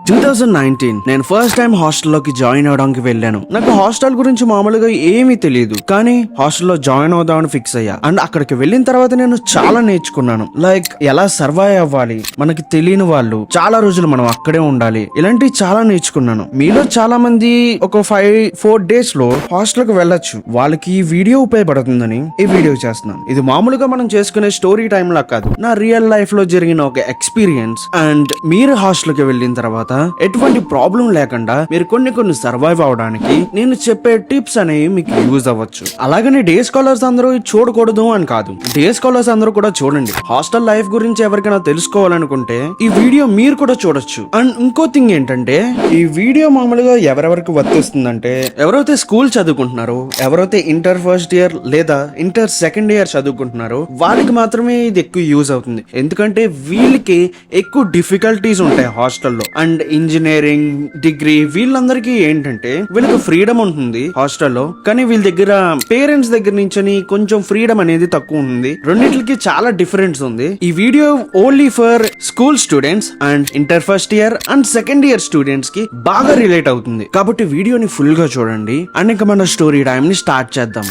2019 నేను first time హాస్టల్లోకి join అవడానికి వెళ్ళాను. నాకు హాస్టల్ గురించి మామూలుగా ఏమీ తెలియదు, కానీ హాస్టల్లో జాయిన్ అవుదామని ఫిక్స్ అయ్యా. అండ్ అక్కడికి వెళ్ళిన తర్వాత నేను చాలా నేర్చుకున్నాను. లైక్ ఎలా సర్వైవ్ అవ్వాలి, మనకి తెలియని వాళ్ళు చాలా రోజులు మనం అక్కడే ఉండాలి, ఇలాంటివి చాలా నేర్చుకున్నాను. మీలో చాలా మంది ఒక 4 days లో హాస్టల్ కి వెళ్ళొచ్చు. వాళ్ళకి ఈ వీడియో ఉపయోగపడుతుందని ఈ వీడియో చేస్తున్నాను. ఇది మామూలుగా మనం చేసుకునే స్టోరీ టైం లా కాదు, నా రియల్ లైఫ్ లో జరిగిన ఒక ఎక్స్పీరియన్స్. అండ్ మీరు హాస్టల్ కి వెళ్ళిన తర్వాత ఎటువంటి ప్రాబ్లం లేకుండా మీరు కొన్ని సర్వైవ్ అవడానికి నేను చెప్పే టిప్స్ అనేవి మీకు యూజ్ అవ్వచ్చు. అలాగని డే స్కాలర్స్ అందరూ చూడకూడదు అని కాదు, డే స్కాలర్స్ అందరూ కూడా చూడండి. హాస్టల్ లైఫ్ గురించి ఎవరికైనా తెలుసుకోవాలనుకుంటే ఈ వీడియో మీరు కూడా చూడొచ్చు. అండ్ ఇంకో థింగ్ ఏంటంటే, ఈ వీడియో మామూలుగా ఎవరెవరికి వర్తిస్తుందంటే, ఎవరైతే స్కూల్ చదువుకుంటున్నారో, ఎవరైతే ఇంటర్ ఫస్ట్ ఇయర్ లేదా ఇంటర్ సెకండ్ ఇయర్ చదువుకుంటున్నారో వాళ్ళకి మాత్రమే ఇది ఎక్కువ యూజ్ అవుతుంది. ఎందుకంటే వీళ్ళకి ఎక్కువ డిఫికల్టీస్ ఉంటాయి హాస్టల్లో. అండ్ ఇంజనీరింగ్, డిగ్రీ వీళ్ళందరికీ ఏంటంటే వీళ్ళకి ఫ్రీడమ్ ఉంటుంది హాస్టల్లో, కానీ వీళ్ళ దగ్గర పేరెంట్స్ దగ్గర నుంచి కొంచెం ఫ్రీడమ్ అనేది తక్కువ ఉంటుంది. రెండింటికి చాలా డిఫరెన్స్ ఉంది. ఈ video only for school students and inter first year and second year students కి బాగా రిలేట్ అవుతుంది. కాబట్టి వీడియోని ఫుల్ గా చూడండి. అండ్ ఇంకా మన స్టోరీ టైం ని స్టార్ట్ చేద్దాం.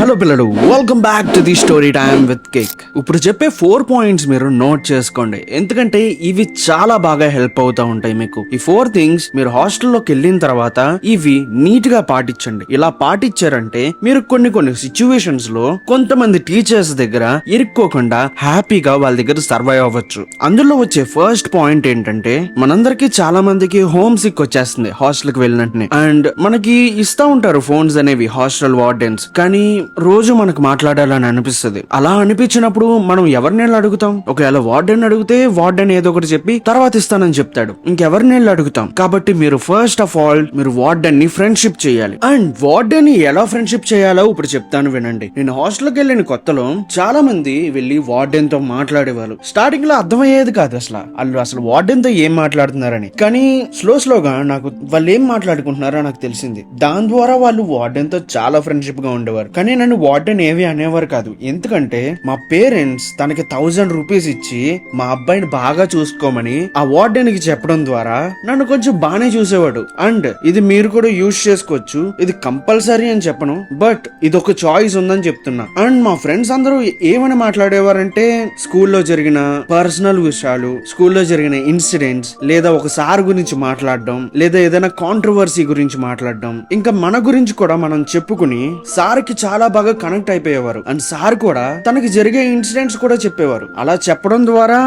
హలో పిల్లలు, welcome back to the story time with cake. ఇప్పుడు చెప్పే 4 పాయింట్స్ మీరు నోట్ చేసుకోండి, ఎందుకంటే ఇవి చాలా బాగా హెల్ప్ అవుతా ఉంటాయి మీకు. ఈ 4 థింగ్స్ మీరు హాస్టల్లోకి వెళ్ళిన తర్వాత ఇవి నీట్ గా పాటించండి. ఇలా పాటించారంటే మీరు కొన్ని సిచ్యువేషన్స్ లో కొంతమంది టీచర్స్ దగ్గర ఇరుక్కోకుండా హ్యాపీగా వాళ్ళ దగ్గర సర్వైవ్ అవ్వచ్చు. అందులో వచ్చే ఫస్ట్ పాయింట్ ఏంటంటే, మనందరికి చాలా మందికి హోమ్ సిక్ వచ్చేస్తుంది హాస్టల్ కి వెళ్ళినట్టునే. అండ్ మనకి ఇస్తా ఉంటారు ఫోన్స్ అనేవి హాస్టల్ వార్డెన్స్, కానీ రోజు మనకు మాట్లాడాలని అనిపిస్తుంది. అలా అనిపించినప్పుడు మనం ఎవరిని అడుగుతాం? ఒకవేళ వార్డెన్ అడిగితే వార్డెన్ ఏదో ఒకటి చెప్పి తర్వాత ఇస్తానని చెప్తాడు. ఇంకెవరిని అడుగుతాం? కాబట్టి మీరు ఫస్ట్ ఆఫ్ ఆల్ మీరు వార్డెన్ ని ఫ్రెండ్షిప్ చేయాలి. అండ్ వార్డెన్ ని ఎలా ఫ్రెండ్షిప్ చేయాలో ఇప్పుడు చెప్తాను వినండి. నేను హాస్టల్కి వెళ్ళిన కొత్తలో చాలా మంది వెళ్ళి వార్డెన్ తో మాట్లాడేవాళ్ళు. స్టార్టింగ్ లో అర్థమయ్యేది కాదు వాళ్ళు అసలు వార్డెన్ తో ఏం మాట్లాడుతున్నారని. కానీ స్లోగా నాకు వాళ్ళు ఏం మాట్లాడుకుంటున్నారో నాకు తెలిసింది. దాని ద్వారా వాళ్ళు వార్డెన్ తో చాలా ఫ్రెండ్షిప్ గా ఉండేవారు. కానీ నన్ను వార్డెన్ ఏవి అనేవారు కాదు, ఎందుకంటే మా పేరెంట్స్ తనకి 1000 రూపీస్ ఇచ్చి మా అబ్బాయిని బాగా చూసుకోమని ఆ వార్డెన్ కి చెప్పడం ద్వారా నన్ను కొంచెం బాగానే చూసేవాడు. అండ్ ఇది మీరు కూడా యూజ్ చేసుకోవచ్చు, ఇది కంపల్సరీ అని చెప్పను, బట్ ఇది ఒక చాయిస్ ఉందని చెప్తున్నా. అండ్ మా ఫ్రెండ్స్ అందరూ ఏమని మాట్లాడేవారంటే, స్కూల్లో జరిగిన పర్సనల్ విషయాలు, స్కూల్లో జరిగిన ఇన్సిడెంట్స్, లేదా ఒక సార్ గురించి మాట్లాడడం, లేదా ఏదైనా కాంట్రవర్సీ గురించి మాట్లాడడం, ఇంకా మన గురించి కూడా మనం చెప్పుకుని సార్ కి చాలా బాగా కనెక్ట్ అయిపోయేవారు. అండ్ సార్ కూడా తనకి జరిగే ఇన్సిడెంట్స్ కూడా చెప్పేవారు. అలా చెప్పడం ద్వారా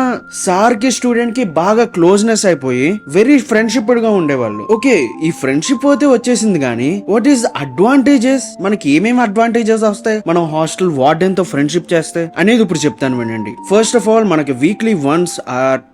సార్ కి స్టూడెంట్ కి బాగా క్లోజ్నెస్ అయిపోయి వెరీ ఫ్రెండ్షిప్ గా ఉండేవాళ్ళు. ఓకే, ఈ ఫ్రెండ్షిప్ అయితే వచ్చేసింది, కానీ వాట్ ఈస్ అడ్వాంటేజెస్? మనకి ఏమేమి అడ్వాంటేజెస్ వస్తాయి మనం హాస్టల్ వార్డెన్ తో ఫ్రెండ్షిప్ చేస్తే అనేది ఇప్పుడు చెప్తాను వినండి. ఫస్ట్ ఆఫ్ ఆల్, మనకి వీక్లీ వన్స్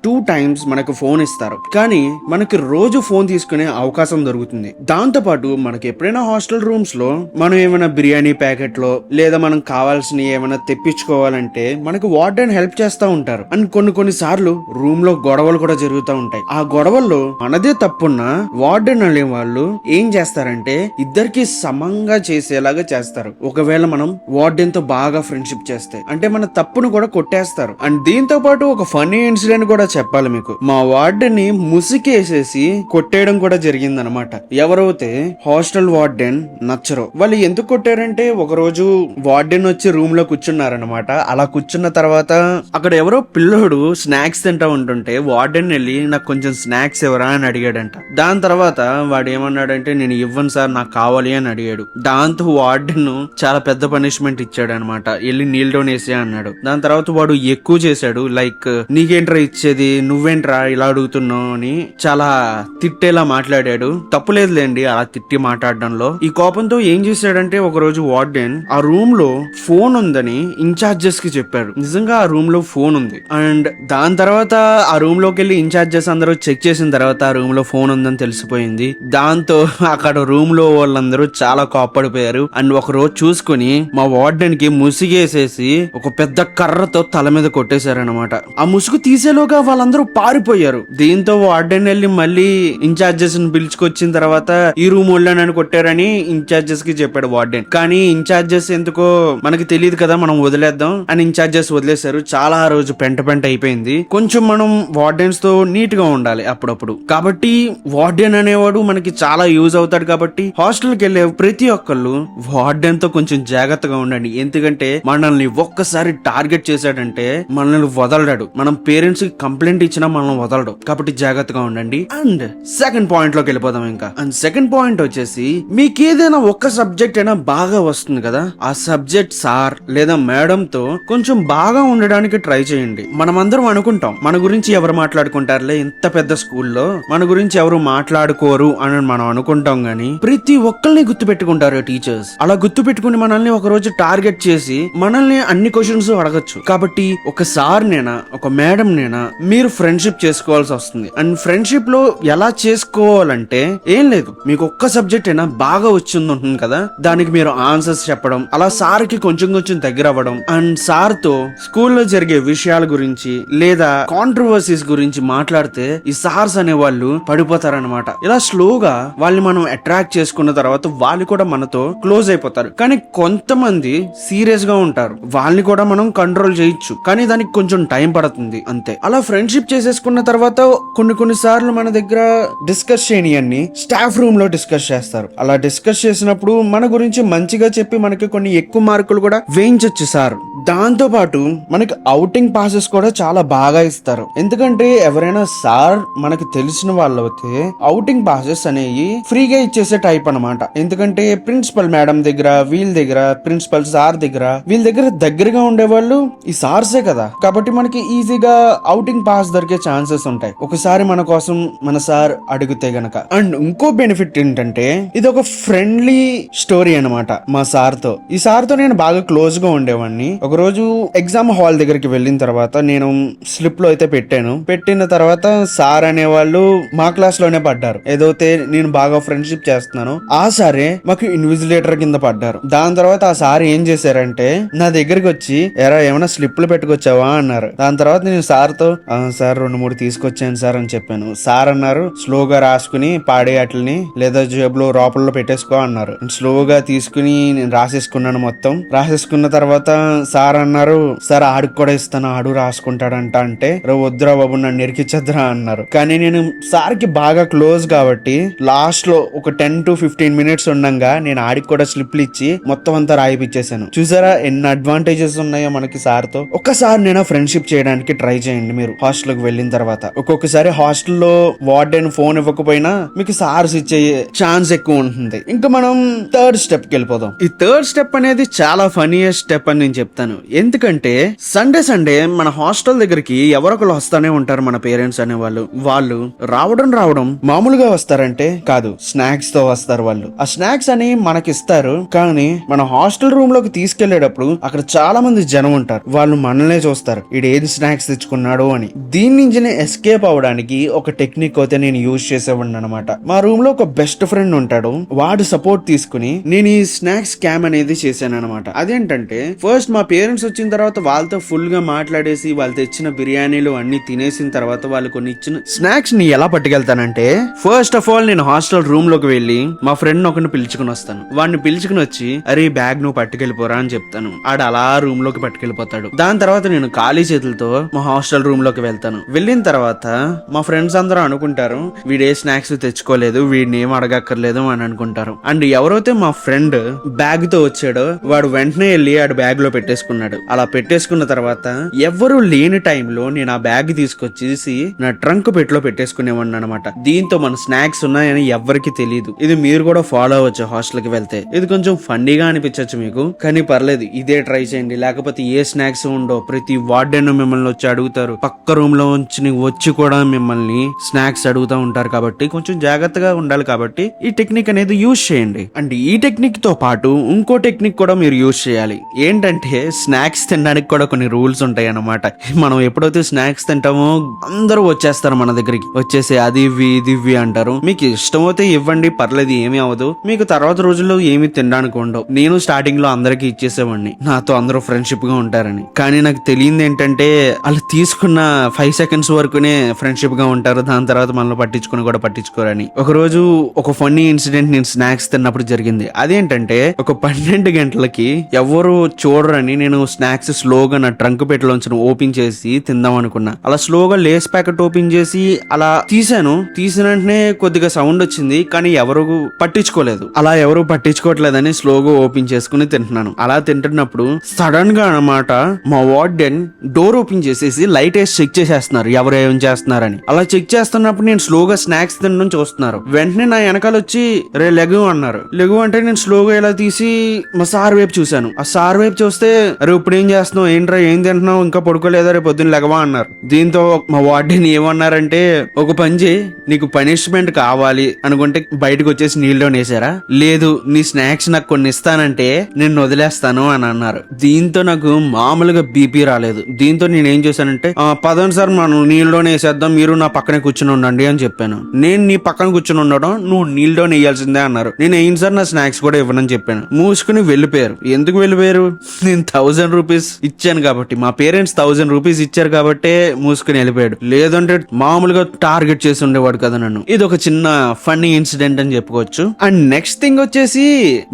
2 times మనకు ఫోన్ ఇస్తారు, కానీ మనకి రోజు ఫోన్ తీసుకునే అవకాశం దొరుకుతుంది. దాంతో పాటు మనకి ఎప్పుడైనా హాస్టల్ రూమ్స్ లో మనం ఏమైనా బిర్యానీ ప్యాకెట్ లో లేదా మనం కావాల్సిన ఏమైనా తెప్పించుకోవాలంటే మనకు వార్డెన్ హెల్ప్ చేస్తా ఉంటారు. అండ్ కొన్ని సార్లు రూమ్ లో గొడవలు కూడా జరుగుతూ ఉంటాయి. ఆ గొడవల్లో మనదే తప్పున్నా వార్డెన్ అనే వాళ్ళు ఏం చేస్తారంటే ఇద్దరికి సమంగా చేసేలాగా చేస్తారు. ఒకవేళ మనం వార్డెన్ తో బాగా ఫ్రెండ్షిప్ చేస్తే అంటే మన తప్పును కూడా కొట్టేస్తారు. అండ్ దీంతో పాటు ఒక ఫన్నీ ఇన్సిడెంట్ కూడా చెప్పాలి మీకు. మా వార్డెన్ ని ముసికేసేసి కొట్టేయడం కూడా జరిగింది అనమాట. ఎవరైతే హాస్టల్ వార్డెన్ నచ్చరో వాళ్ళు ఎందుకు కొట్టారంటే, ఒక రోజు వార్డెన్ వచ్చి రూమ్ లో కూర్చున్నారనమాట. అలా కూర్చున్న తర్వాత అక్కడ ఎవరో పిల్లోడు స్నాక్స్ తింటా ఉంటుంటే వార్డెన్ వెళ్ళి నాకు కొంచెం స్నాక్స్ ఎవరా అని అడిగాడంట. దాని తర్వాత వాడు ఏమన్నాడంటే, నేను ఇవ్వను సార్, నాకు కావాలి అని అడిగాడు. దాంతో వార్డెన్ చాలా పెద్ద పనిష్మెంట్ ఇచ్చాడు అనమాట. వెళ్ళి నీల్ డౌన్ వేసే అన్నాడు. దాని తర్వాత వాడు ఎక్కువ చేశాడు. లైక్, నీకేంట్రా ఇచ్చేది, నువ్వేంట్రా ఇలా అడుగుతున్నావు అని చాలా తిట్టేలా మాట్లాడాడు. తప్పులేదులేండి అలా తిట్టి మాట్లాడడంలో. ఈ కోపంతో ఏం చేశాడంటే, ఒక రోజు వార్డెన్ ఆ రూమ్ లో ఫోన్ ఉందని ఇన్ఛార్జెస్ కి చెప్పారు. నిజంగా ఆ రూమ్ లో ఫోన్ ఉంది. అండ్ దాని తర్వాత ఆ రూమ్ లోకి వెళ్ళి ఇన్ఛార్జెస్ అందరూ చెక్ చేసిన తర్వాత ఆ రూమ్ లో ఫోన్ ఉందని తెలిసిపోయింది. దాంతో అక్కడ రూమ్ లో వాళ్ళందరూ చాలా కోప్పడిపోయారు. అండ్ ఒక రోజు చూసుకుని మా వార్డెన్ కి ముసిగేసేసి ఒక పెద్ద కర్రతో తల మీద కొట్టేశారనమాట. ఆ ముసుగు తీసేలోగా వాళ్ళందరూ పారిపోయారు. దీంతో వార్డెన్ వెళ్ళి మళ్ళీ ఇన్ఛార్జెస్ ని పిలుచుకొచ్చిన తర్వాత ఈ రూమ్ వాళ్ళని కొట్టారని ఇన్ఛార్జెస్ కి చెప్పాడు వార్డెన్. కానీ ఇన్ఛార్జ్ ఇన్ఛార్జెస్ ఎందుకో మనకి తెలియదు కదా, మనం వదిలేద్దాం అని ఇన్ఛార్జెస్ వదిలేశారు. చాలా ఆ రోజు పెంట అయిపోయింది. కొంచెం మనం వార్డెన్స్ తో నీట్ గా ఉండాలి అప్పుడప్పుడు. కాబట్టి వార్డెన్ అనేవాడు మనకి చాలా యూజ్ అవుతాడు. కాబట్టి హాస్టల్కి వెళ్ళే ప్రతి ఒక్కళ్ళు వార్డెన్ తో కొంచెం జాగ్రత్తగా ఉండండి. ఎందుకంటే మనల్ని ఒక్కసారి టార్గెట్ చేశాడంటే మనల్ని వదలడాడు. మనం పేరెంట్స్ కి కంప్లైంట్ ఇచ్చినా మనల్ని వదలడు. కాబట్టి జాగ్రత్తగా ఉండండి. అండ్ సెకండ్ పాయింట్ లోకి వెళ్ళిపోదాం ఇంకా. అండ్ సెకండ్ పాయింట్ వచ్చేసి, మీకు ఏదైనా ఒక్క సబ్జెక్ట్ అయినా బాగా వస్తుంది కదా, ఆ సబ్జెక్ట్ సార్ లేదా మేడం తో కొంచెం బాగా ఉండడానికి ట్రై చేయండి. మనమందరం అనుకుంటాం మన గురించి ఎవరు మాట్లాడుకుంటారులే, ఇంత పెద్ద స్కూల్లో మన గురించి ఎవరు మాట్లాడుకోరు అని మనం అనుకుంటాం గానీ ప్రతి ఒక్కరిని గుర్తు పెట్టుకుంటారు టీచర్స్. అలా గుర్తు పెట్టుకుని మనల్ని ఒక రోజు టార్గెట్ చేసి మనల్ని అన్ని క్వశ్చన్స్ అడగచ్చు. కాబట్టి ఒక సార్ నేనా ఒక మేడం నేనా మీరు ఫ్రెండ్షిప్ చేసుకోవాల్సి వస్తుంది. అండ్ ఫ్రెండ్షిప్ లో ఎలా చేసుకోవాలంటే ఏం లేదు, మీకు ఒక్క సబ్జెక్ట్ అయినా బాగా వచ్చింది ఉంటుంది కదా, దానికి మీరు ఆన్సర్స్ చెప్పడం, అలా సార్ కి కొంచెం కొంచెం దగ్గర అవ్వడం, అండ్ సార్ తో స్కూల్లో జరిగే విషయాల గురించి లేదా కాంట్రవర్సీస్ గురించి మాట్లాడితే ఈ సార్స్ అనే వాళ్ళు పడిపోతారనమాట. ఇలా స్లోగా వాళ్ళని మనం అట్రాక్ట్ చేసుకున్న తర్వాత వాళ్ళు కూడా మనతో క్లోజ్ అయిపోతారు. కానీ కొంతమంది సీరియస్ గా ఉంటారు, వాళ్ళని కూడా మనం కంట్రోల్ చేయొచ్చు, కానీ దానికి కొంచెం టైం పడుతుంది అంతే. అలా ఫ్రెండ్షిప్ చేసేసుకున్న తర్వాత కొన్ని సార్లు మన దగ్గర డిస్కస్ చేయని స్టాఫ్ రూమ్ లో డిస్కస్ చేస్తారు. అలా డిస్కస్ చేసినప్పుడు మన గురించి మంచిగా చెప్పి మనకి కొన్ని ఎక్కువ మార్కులు కూడా వేయించచ్చు సార్. దాంతో పాటు మనకి అవుటింగ్ పాసెస్ కూడా చాలా బాగా ఇస్తారు. ఎందుకంటే ఎవరైనా సార్ మనకి తెలిసిన వాళ్ళు అయితే అవుటింగ్ పాసెస్ అనేవి ఫ్రీగా ఇచ్చేసే టైప్ అన్నమాట. ఎందుకంటే ప్రిన్సిపల్ మేడం దగ్గర, వీళ్ళ దగ్గర, ప్రిన్సిపల్ సార్ దగ్గర, వీళ్ళ దగ్గరగా ఉండేవాళ్ళు ఈ సార్సే కదా. కాబట్టి మనకి ఈజీగా అవుటింగ్ పాస్ దొరికే ఛాన్సెస్ ఉంటాయి ఒకసారి మన కోసం మన సార్ అడిగితే గనక. అండ్ ఇంకో బెనిఫిట్ ఏంటంటే ఇది ఒక ఫ్రెండ్లీ స్టోరీ అన్నమాట. మా సార్ తో, ఈ సార్ తో నేను బాగా క్లోజ్ గా ఉండేవాడిని. ఒక రోజు ఎగ్జామ్ హాల్ దగ్గరికి వెళ్ళిన తర్వాత నేను స్లిప్ లో అయితే పెట్టిన తర్వాత సార్ అనే వాళ్ళు మా క్లాస్ లోనే పడ్డారు. ఏదైతే నేను బాగా ఫ్రెండ్షిప్ చేస్తున్నాను ఆ సారే మాకు ఇన్విజిలేటర్ కింద పడ్డారు. దాని తర్వాత ఆ సార్ ఏం చేశారంటే నా దగ్గరికి వచ్చి, ఎరా ఏమైనా స్లిప్లు పెట్టుకొచ్చావా అన్నారు. దాని తర్వాత నేను సార్ తో సార్ 2-3 తీసుకొచ్చాను సార్ అని చెప్పాను. సార్ అన్నారు స్లోగా రాసుకుని పాడే అట్లని లేదా జేబులో రోపల్లో పెట్టేసుకో అన్నారు. స్లోగా తీసుకుని నేను రాసేసుకున్నాను. మొత్తం రాసేసుకున్న తర్వాత సార్ అన్నారు, సార్ ఆడికి కూడా ఇస్తాను, ఆడు రాసుకుంటాడంట. అంటే వద్దురా బాబు నన్ను ఎరికిచ్చద్దురా అన్నారు. కానీ నేను సార్ కి బాగా క్లోజ్ కాబట్టి లాస్ట్ లో ఒక 10 to 15 మినిట్స్ ఉండగా నేను ఆడికి కూడా స్లిప్లు ఇచ్చి మొత్తం అంతా రాయిపిచ్చేసాను. చూసారా ఎన్ని అడ్వాంటేజెస్ ఉన్నాయో మనకి సార్ తో. ఒక్కసారి నేను ఫ్రెండ్షిప్ చేయడానికి ట్రై చేయండి మీరు హాస్టల్ కి వెళ్ళిన తర్వాత. ఒక్కొక్కసారి హాస్టల్లో వార్డెన్ ఫోన్ ఇవ్వకపోయినా మీకు సార్స్ ఇచ్చే ఛాన్స్ ఎక్కువ ఉంటుంది. ఇంకా మనం థర్డ్ స్టెప్ కి వెళ్ళిపోదాం. ఈ థర్డ్ స్టెప్ అనేది చాలా ఫనీయెస్ట్ స్టెప్ అని నేను చెప్తాను. ఎందుకంటే సండే మన హాస్టల్ దగ్గరికి ఎవరొకరు వస్తానే ఉంటారు మన పేరెంట్స్ అనే వాళ్ళు రావడం మామూలుగా వస్తారంటే కాదు, స్నాక్స్ తో వస్తారు. వాళ్ళు ఆ స్నాక్స్ అని మనకి ఇస్తారు. కానీ మన హాస్టల్ రూమ్ లోకి తీసుకెళ్లేటప్పుడు అక్కడ చాలా మంది జనం ఉంటారు. వాళ్ళు మనల్నే చూస్తారు, ఈడు ఏది స్నాక్స్ తెచ్చుకున్నాడు అని. దీని నుంచి ఎస్కేప్ అవడానికి ఒక టెక్నిక్ అయితే నేను యూజ్ చేసేవాడిని అనమాట. మా రూమ్ లో ఒక బెస్ట్ ఫ్రెండ్ ఉంటాడు, వాడు సపోర్ట్ తీసుకుని నేను ఈ స్నాక్స్ స్కామ్ అనేది చేశాను అనమాట. అదేంటంటే ఫస్ట్ మా పేరెంట్స్ వచ్చిన తర్వాత వాళ్ళతో ఫుల్ గా మాట్లాడేసి వాళ్ళు తెచ్చిన బిర్యానీలు అన్ని తినేసిన తర్వాత వాళ్ళు కొన్ని ఇచ్చిన స్నాక్స్ ని ఎలా పట్టుకెళ్తానంటే, ఫస్ట్ ఆఫ్ ఆల్ నేను హాస్టల్ రూమ్ లోకి వెళ్ళి మా ఫ్రెండ్ ఒకరిని పిలుచుకుని వస్తాను. వాడిని పిలుచుకుని వచ్చి అరే బ్యాగ్ నువ్వు పట్టుకెళ్ళిపోరా అని చెప్తాను. ఆడ అలా రూమ్ లోకి పట్టుకెళ్ళిపోతాడు. దాని తర్వాత నేను ఖాళీ చేతులతో మా హాస్టల్ రూమ్ లోకి వెళ్తాను. వెళ్ళిన తర్వాత మా ఫ్రెండ్స్ అందరూ అనుకుంటారు వీడే స్నాక్స్ తెచ్చుకోలేదు, వీడిని ఏం అడగక్కర్లేదు అని అనుకుంటారు. అండ్ ఎవరైతే మా ఫ్రెండ్ బ్యాగ్ తో వచ్చాడో వాడు వెంటనే వెళ్ళి ఆడు బ్యాగ్ లో పెట్టేసుకున్నాడు. అలా పెట్టేసుకున్న తర్వాత ఎవరు లేని టైంలో నేను ఆ బ్యాగ్ తీసుకొచ్చేసి నా ట్రంక్ పెట్లో పెట్టేసుకునేవాడిని అనమాట. దీంతో మన స్నాక్స్ ఉన్నాయని ఎవరికి తెలియదు. ఇది మీరు కూడా ఫాలో అవ్వచ్చు హాస్టల్ కి వెళ్తే. ఇది కొంచెం ఫన్నీగా అనిపించచ్చు మీకు, కానీ పర్లేదు ఇదే ట్రై చేయండి. లేకపోతే ఏ స్నాక్స్ ఉండో ప్రతి వార్డెన్ మిమ్మల్ని వచ్చి అడుగుతారు. పక్క రూమ్ లో వచ్చి కూడా మిమ్మల్ని స్నాక్స్ అడుగుతూ ఉంటారు. కాబట్టి కొంచెం జాగ్రత్తగా ఉండాలి. కాబట్టి ఈ టెక్నిక్ అనేది యూజ్ చేయండి. అండ్ ఈ టెక్నిక్ తో పాటు ఇంకో టెక్నిక్ కూడా మీరు యూజ్ చేయాలి. ఏంటంటే స్నాక్స్ తినడానికి కూడా కొన్ని రూల్స్ ఉంటాయి అన్నమాట. మనం ఎప్పుడైతే స్నాక్స్ తింటామో అందరూ వచ్చేస్తారు మన దగ్గరికి, వచ్చేసి అది ఇవ్వి ఇది ఇవ్వి అంటారు. మీకు ఇష్టమైతే ఇవ్వండి, పర్లేదు, ఏమీ అవ్వదు. మీకు తర్వాత రోజుల్లో ఏమి తినడానికి ఉండవు. నేను స్టార్టింగ్ లో అందరికి ఇచ్చేసేవాడిని, నాతో అందరూ ఫ్రెండ్షిప్ గా ఉంటారని. కానీ నాకు తెలియంది ఏంటంటే వాళ్ళు తీసుకున్న 5 seconds వరకునే ఫ్రెండ్షిప్ గా ఉంటారు. దాని తర్వాత మనల్ని పట్టించుకుని కూడా పట్టించుకోరని. ఒక రోజు ఒక ఫన్నీ ఇన్సిడెంట్ నేను స్నాక్స్ తిన్నప్పుడు జరిగింది. అదేంటంటే ఒక 12 గంటలకి ఎవరు చూడరని నేను స్నాక్స్ స్లోగా నా ట్రంక్ పెట్టలోంచి ఓపెన్ చేసి తిందాం అనుకున్నా. అలా స్లోగా లేస్ ప్యాకెట్ ఓపెన్ చేసి అలా తీసాను. తీసిన వెంటనే కొద్దిగా సౌండ్ వచ్చింది, కానీ ఎవరు పట్టించుకోలేదు. అలా ఎవరు పట్టించుకోవట్లేదని స్లోగా ఓపెన్ చేసుకుని తింటున్నాను. అలా తింటున్నప్పుడు సడన్ గా అన్నమాట మా వార్డెన్ డోర్ ఓపెన్ చేసేసి లైట్ వేసి చెక్ చేసేస్తున్నారు ఎవరు ఏం చేస్తున్నారని. అలా చెక్ చేస్తున్నప్పుడు నేను స్లోగా స్నాక్స్ తినడం చూస్తున్నారు. వెంటనే నా వెనకాల వచ్చి రే లెగు అన్నారు. లెగు అంటే నేను స్లోగా ఇలా తీసి మా సార్ వైపు చూశాను. ఆ సార్ వైపు చూస్తే అరే ఇప్పుడు ఏం చేస్తున్నావు, ఏంట్రా ఏం తింటున్నావు, ఇంకా పడుకోలేదా, రేపు పొద్దున్న లెగవా అన్నారు. దీంతో మా వార్డెన్ ఏమన్నారంటే ఒక పని చేయి, నీకు పనిష్మెంట్ కావాలి అనుకుంటే బయటకు వచ్చేసి నీళ్ళలో వేసారా, లేదు నీ స్నాక్స్ నాకు కొన్ని ఇస్తానంటే నేను వదిలేస్తాను అని అన్నారు. దీంతో నాకు మామూలుగా బీపీ రాలేదు. దీంతో నేను ఏం చేశానంటే పదండి సార్ మనం నీళ్ళలోనే వేసేద్దాం, మీరు నా పక్కనే కూర్చుని ఉండండి అని చెప్పాను. నేను నీ పక్కన కూర్చుని ఉండడం, నువ్వు నీళ్ళలోనే వేయాల్సిందే అన్నారు. నేను ఏం సార్ నా స్నాక్స్ కూడా ఇవ్వనని చెప్పాను. మూసుకుని వెళ్ళిపోయారు. ఎందుకు వెళ్ళిపోయారు, నేను 1000 రూపీస్ ఇచ్చాను కాబట్టి, మా పేరెంట్స్ 1000 రూపీస్ ఇచ్చారు కాబట్టి మూసుకుని వెళ్ళిపోయాడు. లేదంటే మామూలుగా టార్గెట్ చేసి ఉండేవాడు కదా నన్ను. ఇది ఒక చిన్న ఫన్నీ ఇన్సిడెంట్ అని చెప్పుకోవచ్చు. అండ్ నెక్స్ట్ థింగ్ వచ్చేసి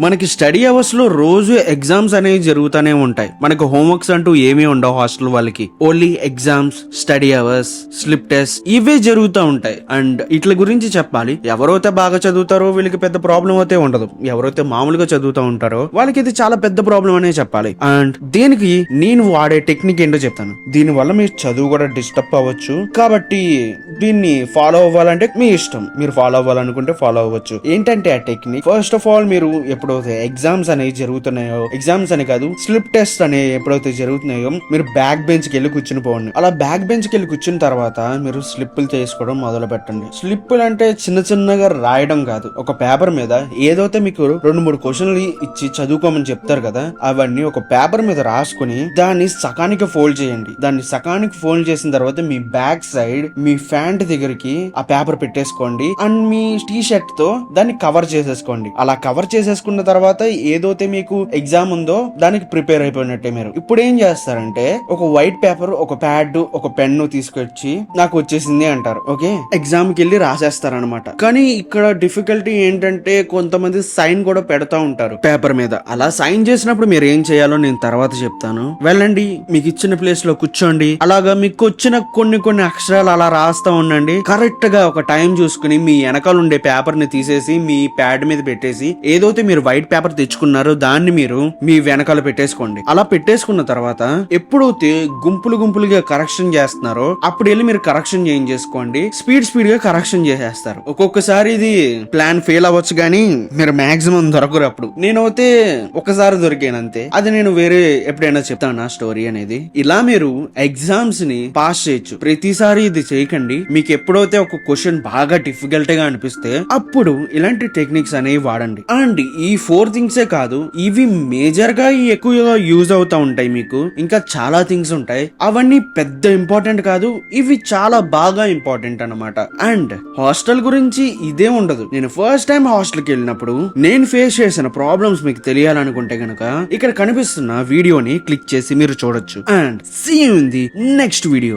మనకి స్టడీ అవర్స్ లో రోజు ఎగ్జామ్స్ అనేవి జరుగుతూనే ఉంటాయి. మనకు హోంవర్క్స్ అంటూ ఏమీ ఉండవు హాస్టల్ వాళ్ళకి. Only exams, study hours, slip test ఇవే జరుగుతూ ఉంటాయి. అండ్ ఇట్ల గురించి చెప్పాలి, ఎవరైతే బాగా చదువుతారో వీళ్ళకి పెద్ద ప్రాబ్లం అయితే ఉండదు. ఎవరైతే మామూలుగా చదువుతూ ఉంటారో వాళ్ళకి ఇది చాలా పెద్ద ప్రాబ్లం అనే చెప్పాలి. అండ్ దీనికి నేను వాడే టెక్నిక్ ఏంటో చెప్తాను. దీని వల్ల మీ చదువు కూడా డిస్టర్బ్ అవ్వచ్చు, కాబట్టి దీన్ని ఫాలో అవ్వాలంటే మీ ఇష్టం. మీరు ఫాలో అవ్వాలనుకుంటే ఫాలో అవ్వచ్చు. ఏంటంటే ఆ టెక్నిక్, ఫస్ట్ ఆఫ్ ఆల్ మీరు ఎప్పుడైతే ఎగ్జామ్స్ అనేవి జరుగుతున్నాయో, ఎగ్జామ్స్ అని కాదు స్లిప్ టెస్ట్ అనేవి ఎప్పుడైతే జరుగుతున్నాయో మీరు బ్యాక్ బెంచ్ కి వెళ్ళి కూర్చుని పోండి. అలా బ్యాక్ బెంచ్ కి వెళ్ళి కూర్చున్న తర్వాత మీరు స్లిప్పులు చేసుకోవడం మొదలు పెట్టండి. స్లిప్పులు అంటే చిన్న చిన్నగా రాయడం కాదు, ఒక పేపర్ మీద ఏదైతే మీకు 2-3 క్వశ్చన్లు ఇచ్చి చదువుకోమని చెప్తారు కదా, అవన్నీ ఒక పేపర్ మీద రాసుకుని దాన్ని సకానికి ఫోల్డ్ చేయండి. దాన్ని సకానికి ఫోల్డ్ చేసిన తర్వాత మీ బ్యాక్ సైడ్ మీ ఫ్యాంట్ దగ్గరికి ఆ పేపర్ పెట్టేసుకోండి. అండ్ మీ టీ షర్ట్ తో దాన్ని కవర్ చేసేసుకోండి. అలా కవర్ చేసేసుకున్న తర్వాత ఏదైతే మీకు ఎగ్జామ్ ఉందో దానికి ప్రిపేర్ అయిపోయినట్టే. మీరు ఇప్పుడు ఏం చేస్తారంటే ఒక వైట్ పేపర్, ఒక ప్యాడ్, ఒక పెన్ను తీసుకొచ్చి నాకు వచ్చేసింది అంటారు. ఓకే, ఎగ్జామ్ కి వెళ్ళి రాసేస్తారనమాట. కానీ ఇక్కడ డిఫికల్టీ ఏంటంటే కొంతమంది సైన్ కూడా పెడతా ఉంటారు పేపర్ మీద. అలా సైన్ చేసినప్పుడు మీరు ఏం చేయాలో నేను తర్వాత చెప్తాను. వెళ్ళండి, మీకు ఇచ్చిన ప్లేస్ లో కూర్చోండి. అలాగా మీకు వచ్చిన కొన్ని అక్షరాలు అలా రాస్తా ఉండండి. కరెక్ట్ గా ఒక టైం చూసుకుని మీ వెనకాల ఉండే పేపర్ ని తీసేసి మీ ప్యాడ్ మీద పెట్టేసి ఏదైతే మీరు వైట్ పేపర్ తెచ్చుకున్నారో దాన్ని మీరు మీ వెనకాల పెట్టేసుకోండి. అలా పెట్టేసుకున్న తర్వాత ఎప్పుడైతే గుంపులుగా కరెక్షన్ చేస్తున్నారో అప్పుడు వెళ్ళి మీరు కరెక్షన్ చేసుకోండి. స్పీడ్ గా కరెక్షన్ చేసేస్తారు. ఒక్కొక్కసారి ఇది ప్లాన్ ఫెయిల్ అవ్వచ్చు కానీ మీరు మాక్సిమం దొరకరు. అప్పుడు నేనైతే ఒకసారి దొరికాను అంతే. అది నేను వేరే ఎప్పుడైనా చెప్తాను నా స్టోరీ అనేది. ఇలా మీరు ఎగ్జామ్స్ ని పాస్ చేయొచ్చు. ప్రతిసారి ఇది చేయకండి. మీకు ఎప్పుడైతే ఒక క్వశ్చన్ బాగా డిఫికల్ట్ గా అనిపిస్తే అప్పుడు ఇలాంటి టెక్నిక్స్ అనేవి వాడండి. అండ్ ఈ 4 థింగ్సే కాదు, ఇవి మేజర్ గా ఎక్కువగా యూజ్ అవుతా ఉంటాయి. మీకు ఇంకా చాలా థింగ్స్ ఉంటాయి, అవన్నీ పెద్ద ఇంపార్టెంట్ కాదు, ఇవి చాలా బాగా ఇంపార్టెంట్ అన్నమాట. అండ్ హాస్టల్ గురించి ఇదే ఉండదు. నేను ఫస్ట్ టైం హాస్టల్ కి వెళ్ళినప్పుడు నేను ఫేస్ చేసిన ప్రాబ్లమ్స్ మీకు తెలియాలనుకుంటే గనక ఇక్కడ కనిపిస్తున్న వీడియోని క్లిక్ చేసి మీరు చూడొచ్చు. And see you in the next video.